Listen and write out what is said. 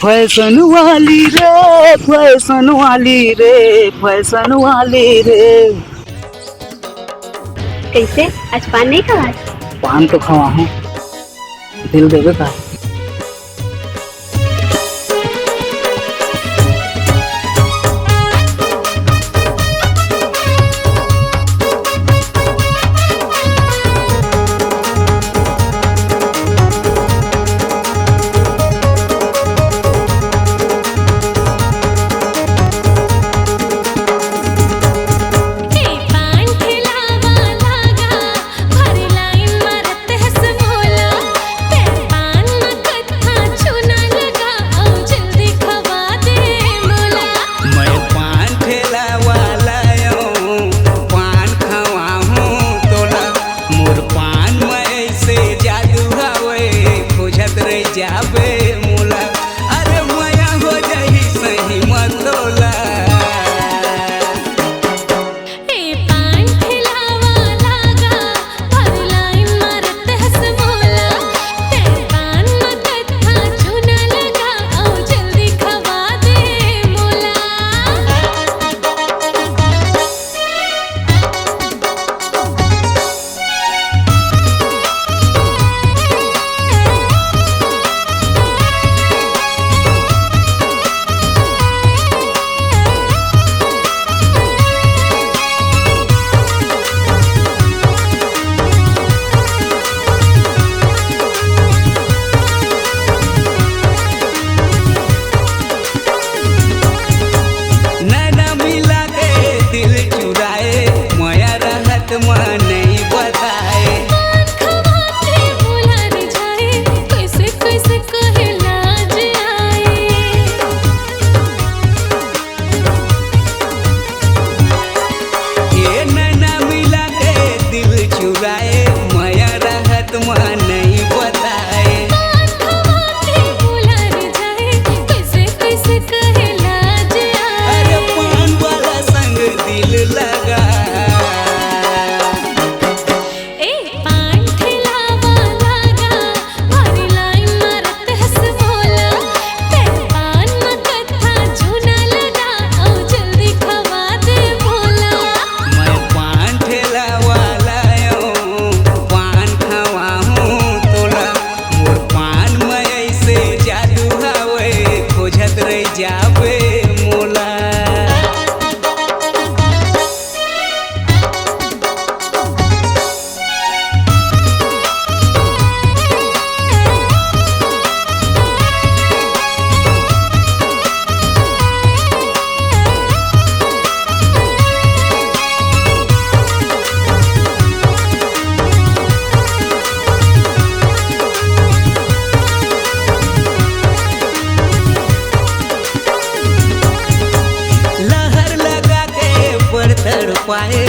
Fashion वाली रे, fashion वाली रे, फैशन वाली रे। कैसे आज पान नहीं खावा? पान तो खावा हूँ, दिल देवे का। जाबे मोला अरे मया हो जाही सही मतोला। ए पान खिलावा लागा भर लाइन मारत हस मोला ते पान मगत था चुना लगा आओ जल्दी खवा दे मोला। जाबे मोला पाए